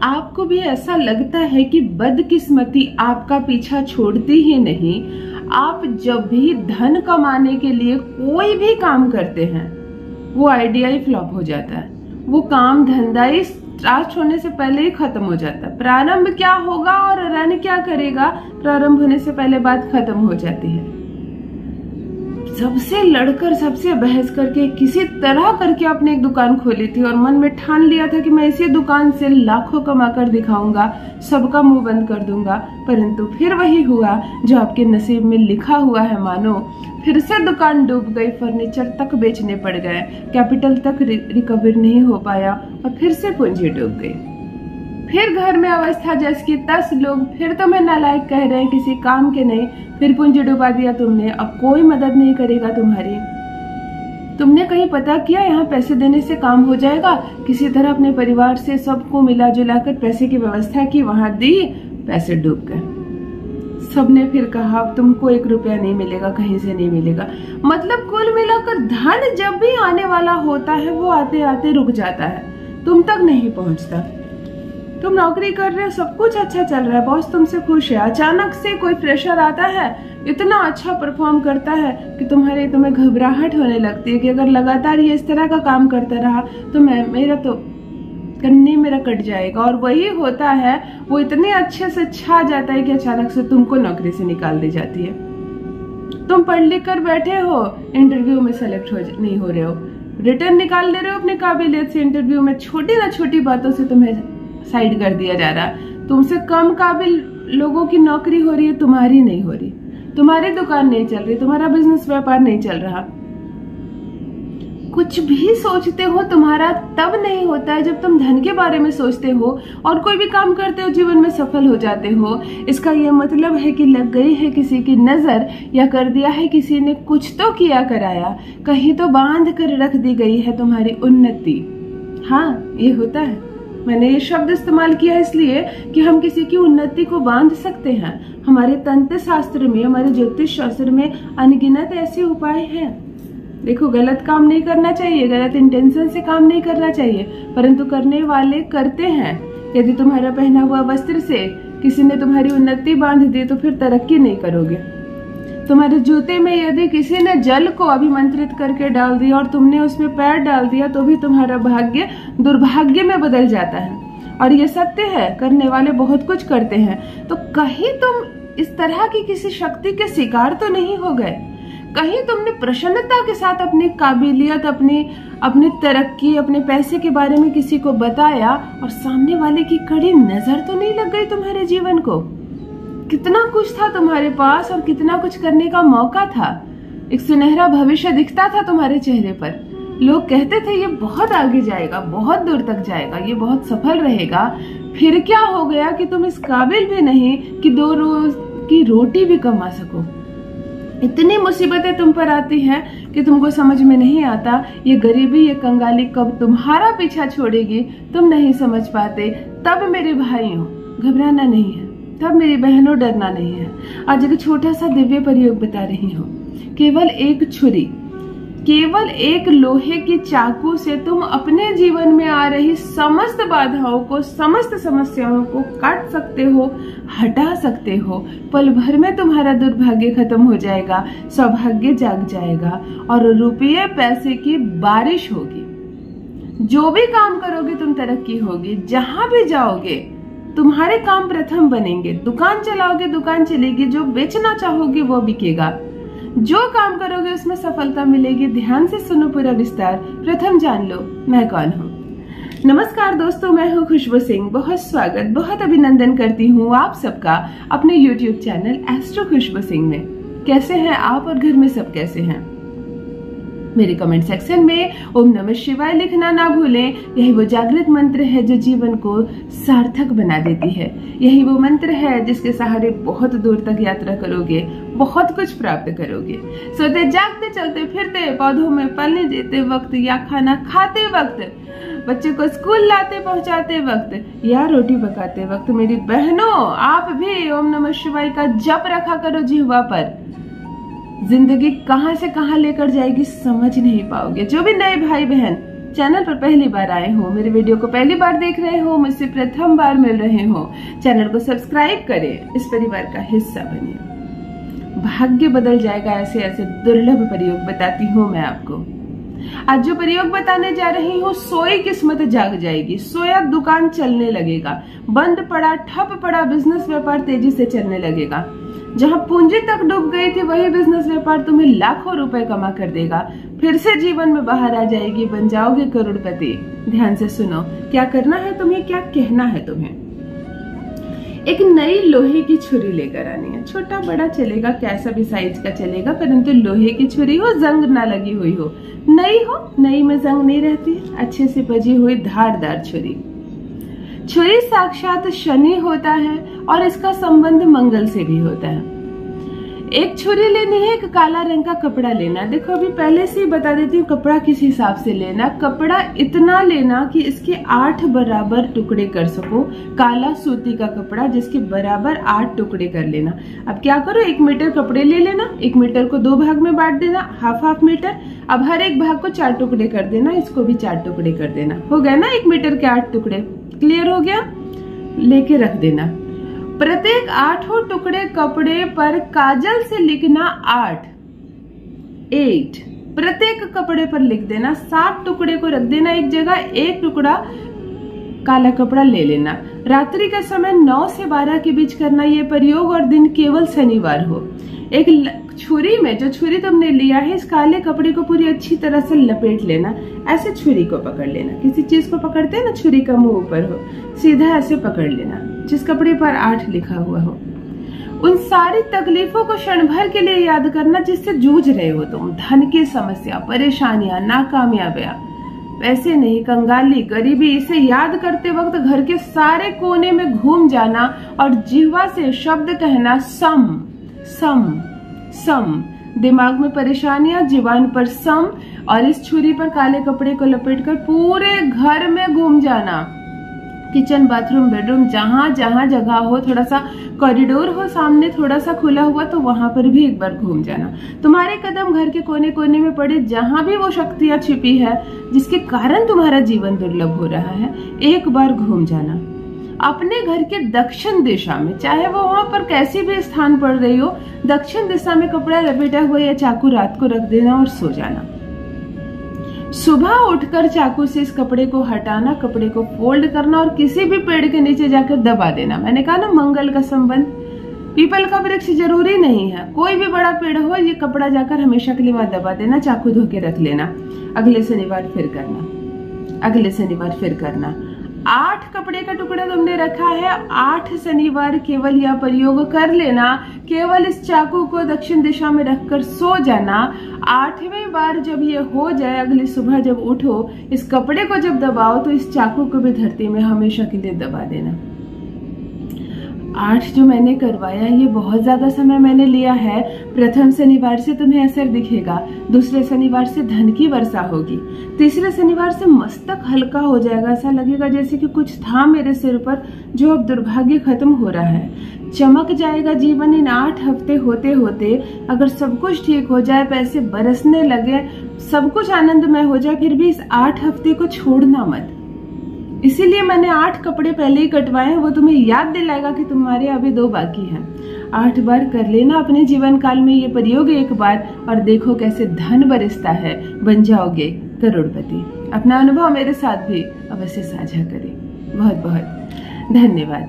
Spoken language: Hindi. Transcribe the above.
आपको भी ऐसा लगता है कि बदकिस्मती आपका पीछा छोड़ती ही नहीं, आप जब भी धन कमाने के लिए कोई भी काम करते हैं वो आइडिया ही फ्लॉप हो जाता है, वो काम धंधा ही स्टार्ट होने से पहले ही खत्म हो जाता है। प्रारंभ क्या होगा और रन क्या करेगा, प्रारंभ होने से पहले बात खत्म हो जाती है। सबसे लड़कर सबसे बहस करके किसी तरह करके आपने एक दुकान खोली थी और मन में ठान लिया था कि मैं इसी दुकान से लाखों कमाकर दिखाऊंगा, सबका मुंह बंद कर दूंगा, परंतु फिर वही हुआ जो आपके नसीब में लिखा हुआ है। मानो फिर से दुकान डूब गई, फर्नीचर तक बेचने पड़ गए, कैपिटल तक रिकवर नहीं हो पाया और फिर से पूंजी डूब गई। फिर घर में अवस्था जैस की तस, लोग फिर तुम्हें नालायक कह रहे हैं, किसी काम के नहीं, फिर पूंजी डुबा दिया तुमने, अब कोई मदद नहीं करेगा तुम्हारी। तुमने कहीं पता किया यहाँ पैसे देने से काम हो जाएगा? किसी तरह अपने परिवार से सबको मिला जुलाकर पैसे की व्यवस्था की, वहां दी, पैसे डूब गए। सबने फिर कहा तुमको 1 रुपया नहीं मिलेगा, कहीं से नहीं मिलेगा। मतलब कुल मिलाकर धन जब भी आने वाला होता है वो आते आते रुक जाता है, तुम तक नहीं पहुंचता। तुम नौकरी कर रहे हो, सब कुछ अच्छा चल रहा है, बॉस तुमसे खुश है, अचानक से कोई प्रेशर आता है, इतना अच्छा परफॉर्म करता है कि तुम्हें घबराहट होने लगती है कि अगर लगातार ये इस तरह का काम करता रहा तो मेरा तो कन्नी मेरा कट जाएगा। और वही होता है, वो इतने अच्छे से छा जाता है कि अचानक से तुमको नौकरी से निकाल दी जाती है। तुम पढ़ लिख कर बैठे हो, इंटरव्यू में सेलेक्ट नहीं हो रहे हो, रिटर्न निकाल ले रहे हो अपने काबिलियत से, इंटरव्यू में छोटी ना छोटी बातों से तुम्हें साइड कर दिया जा रहा। तुमसे कम काबिल लोगों की नौकरी हो रही है, तुम्हारी नहीं हो रही, तुम्हारी दुकान नहीं चल रही, तुम्हारा बिजनेस व्यापार नहीं चल रहा। कुछ भी सोचते हो तुम्हारा तब नहीं होता है जब तुम धन के बारे में सोचते हो, और कोई भी काम करते हो जीवन में सफल हो जाते हो। इसका यह मतलब है कि लग गई है किसी की नजर, या कर दिया है किसी ने कुछ तो किया कराया, कहीं तो बांध कर रख दी गई है तुम्हारी उन्नति। हाँ, ये होता है। मैंने ये शब्द इस्तेमाल किया इसलिए कि हम किसी की उन्नति को बांध सकते हैं। हमारे तंत्र शास्त्र में, हमारे ज्योतिष शास्त्र में अनगिनत ऐसे उपाय हैं। देखो, गलत काम नहीं करना चाहिए, गलत इंटेंशन से काम नहीं करना चाहिए, परंतु करने वाले करते हैं। यदि तुम्हारा पहना हुआ वस्त्र से किसी ने तुम्हारी उन्नति बांध दी तो फिर तरक्की नहीं करोगे। तुम्हारे जूते में यदि किसी ने जल को अभिमंत्रित करके डाल दिया और तुमने उसमें पैर डाल दिया तो भी तुम्हारा भाग्य दुर्भाग्य में बदल जाता है। और ये सत्य है, करने वाले बहुत कुछ करते हैं। तो कहीं तुम इस तरह की किसी शक्ति के शिकार तो नहीं हो गए? कहीं तुमने प्रसन्नता के साथ अपनी काबिलियत, अपनी तरक्की, अपने पैसे के बारे में किसी को बताया और सामने वाले की कड़ी नजर तो नहीं लग गई तुम्हारे जीवन को? कितना कुछ था तुम्हारे पास और कितना कुछ करने का मौका था, एक सुनहरा भविष्य दिखता था तुम्हारे चेहरे पर। लोग कहते थे ये बहुत आगे जाएगा, बहुत दूर तक जाएगा, ये बहुत सफल रहेगा। फिर क्या हो गया कि तुम इस काबिल भी नहीं कि 2 रोज की रोटी भी कमा सको। इतनी मुसीबतें तुम पर आती हैं कि तुमको समझ में नहीं आता ये गरीबी, ये कंगाली कब तुम्हारा पीछा छोड़ेगी, तुम नहीं समझ पाते। तब मेरे भाइयों, घबराना नहीं है, तब मेरी बहनों, डरना नहीं है। आज एक छोटा सा दिव्य प्रयोग बता रही हूँ। केवल एक छुरी, केवल एक लोहे की चाकू से तुम अपने जीवन में आ रही समस्त बाधाओं को, समस्त समस्याओं को काट सकते हो, हटा सकते हो। पल भर में तुम्हारा दुर्भाग्य खत्म हो जाएगा, सौभाग्य जाग जाएगा और रुपये पैसे की बारिश होगी। जो भी काम करोगे तुम तरक्की होगी, जहां भी जाओगे तुम्हारे काम प्रथम बनेंगे। दुकान चलाओगे, दुकान चलेगी, जो बेचना चाहोगे वो बिकेगा, जो काम करोगे उसमें सफलता मिलेगी। ध्यान से सुनो पूरा विस्तार, प्रथम जान लो मैं कौन हूँ। नमस्कार दोस्तों, मैं हूँ खुशबू सिंह। बहुत स्वागत, बहुत अभिनंदन करती हूँ आप सबका अपने YouTube चैनल एस्ट्रो खुशबू सिंह में। कैसे हैं आप और घर में सब कैसे हैं? मेरे कमेंट सेक्शन में ओम नमः शिवाय लिखना ना भूलें। यही वो जागृत मंत्र है जो जीवन को सार्थक बना देती है। यही वो मंत्र है जिसके सहारे बहुत दूर तक यात्रा करोगे, बहुत कुछ प्राप्त करोगे। सोते जागते, चलते फिरते, पौधों में पानी देते वक्त या खाना खाते वक्त, बच्चे को स्कूल लाते पहुंचाते वक्त या रोटी पकाते वक्त, मेरी बहनों आप भी ओम नमः शिवाय का जप रखा करो जिह्वा पर। जिंदगी कहां से कहां लेकर जाएगी समझ नहीं पाओगे। जो भी नए भाई बहन चैनल पर पहली बार आए हो, मेरे वीडियो को पहली बार देख रहे हो, मुझसे प्रथम बार मिल रहे हो, चैनल को सब्सक्राइब करें, इस परिवार का हिस्सा बनिए। भाग्य बदल जाएगा, ऐसे ऐसे दुर्लभ प्रयोग बताती हूँ मैं आपको। आज जो प्रयोग बताने जा रही हूँ, सोई किस्मत जाग जाएगी, सोया दुकान चलने लगेगा, बंद पड़ा ठप पड़ा बिजनेस व्यापार तेजी से चलने लगेगा। जहां पूंजी तक डूब गई थी वही बिजनेस व्यापार तुम्हें लाखों रुपए कमा कर देगा। फिर से जीवन में बाहर आ जाएगी, बन जाओगे करोड़पति। ध्यान से सुनो, क्या करना है तुम्हें, क्या कहना है तुम्हें। एक नई लोहे की छुरी लेकर आनी है, छोटा बड़ा चलेगा, कैसा भी साइज का चलेगा, परंतु लोहे की छुरी हो, जंग ना लगी हुई हो, नई हो, नई में जंग नहीं रहती, अच्छे से बजी हुई धारदार छुरी। छुरी साक्षात शनि होता है और इसका संबंध मंगल से भी होता है। एक छुरी लेनी है, एक काला रंग का कपड़ा लेना। देखो अभी पहले से ही बता देती हूँ, कपड़ा किस हिसाब से लेना। कपड़ा इतना लेना कि इसके 8 बराबर टुकड़े कर सको, काला सूती का कपड़ा जिसके बराबर 8 टुकड़े कर लेना। अब क्या करो, 1 मीटर कपड़े ले लेना, 1 मीटर को 2 भाग में बांट देना, हाफ मीटर। अब हर एक भाग को 4 टुकड़े कर देना, इसको भी 4 टुकड़े कर देना। हो गया ना 1 मीटर के 8 टुकड़े, क्लियर हो गया। लेके रख देना। प्रत्येक 8 टुकड़े कपड़े पर काजल से लिखना 8। प्रत्येक कपड़े पर लिख देना। 7 टुकड़े को रख देना एक जगह, 1 टुकड़ा काला कपड़ा ले लेना। रात्रि का समय 9 से 12 के बीच करना ये प्रयोग और दिन केवल शनिवार हो। एक छुरी में, जो छुरी तुमने लिया है, इस काले कपड़े को पूरी अच्छी तरह से लपेट लेना। ऐसे छुरी को पकड़ लेना, किसी चीज को पकड़ते हैं ना, छुरी का मुंह ऊपर हो, सीधा ऐसे पकड़ लेना जिस कपड़े पर 8 लिखा हुआ हो। उन सारी तकलीफों को क्षण भर के लिए याद करना जिससे जूझ रहे हो तुम। धन की समस्या, परेशानियां, नाकामयाबियां, पैसे नहीं, कंगाली, गरीबी, इसे याद करते वक्त घर के सारे कोने में घूम जाना और जिह्वा से शब्द कहना सम सम सम। दिमाग में परेशानियां, जीवन पर सम, और इस छुरी पर काले कपड़े को लपेटकर पूरे घर में घूम जाना। किचन, बाथरूम, बेडरूम, जहां जहां जगह हो, थोड़ा सा कॉरिडोर हो सामने थोड़ा सा खुला हुआ, तो वहां पर भी एक बार घूम जाना। तुम्हारे कदम घर के कोने कोने में पड़े, जहां भी वो शक्तियां छिपी है जिसके कारण तुम्हारा जीवन दुर्लभ हो रहा है, एक बार घूम जाना। अपने घर के दक्षिण दिशा में, चाहे वो वहां पर कैसी भी स्थान पड़ रही हो, दक्षिण दिशा में कपड़ा लपेटा हुआ या चाकू रात को रख देना और सो जाना। सुबह उठकर चाकू से इस कपड़े को हटाना, कपड़े को फोल्ड करना और किसी भी पेड़ के नीचे जाकर दबा देना। मैंने कहा ना, मंगल का संबंध। पीपल का वृक्ष जरूरी नहीं है, कोई भी बड़ा पेड़ हो, ये कपड़ा जाकर हमेशा के लिए वहां दबा देना, चाकू धो के रख लेना। अगले शनिवार फिर करना, अगले शनिवार फिर करना। 8 कपड़े का टुकड़ा तुमने रखा है, 8 शनिवार केवल यह प्रयोग कर लेना। केवल इस चाकू को दक्षिण दिशा में रखकर सो जाना। 8वें बार जब ये हो जाए, अगली सुबह जब उठो, इस कपड़े को जब दबाओ तो इस चाकू को भी धरती में हमेशा के लिए दबा देना। 8 जो मैंने करवाया है, ये बहुत ज्यादा समय मैंने लिया है। प्रथम शनिवार से तुम्हें असर दिखेगा, दूसरे शनिवार से धन की वर्षा होगी, तीसरे शनिवार से मस्तक हल्का हो जाएगा। ऐसा लगेगा जैसे कि कुछ था मेरे सिर पर जो अब दुर्भाग्य खत्म हो रहा है। चमक जाएगा जीवन इन 8 हफ्ते होते होते। अगर सब कुछ ठीक हो जाए, पैसे बरसने लगे, सब कुछ आनंदमय हो जाए, फिर भी इस 8 हफ्ते को छोड़ना मत। इसीलिए मैंने 8 कपड़े पहले ही कटवाए हैं, वो तुम्हें याद दिलाएगा कि तुम्हारे अभी 2 बाकी हैं। 8 बार कर लेना अपने जीवन काल में ये प्रयोग एक बार, और देखो कैसे धन बरसता है, बन जाओगे करोड़पति। अपना अनुभव मेरे साथ भी अवश्य साझा करें। बहुत बहुत धन्यवाद।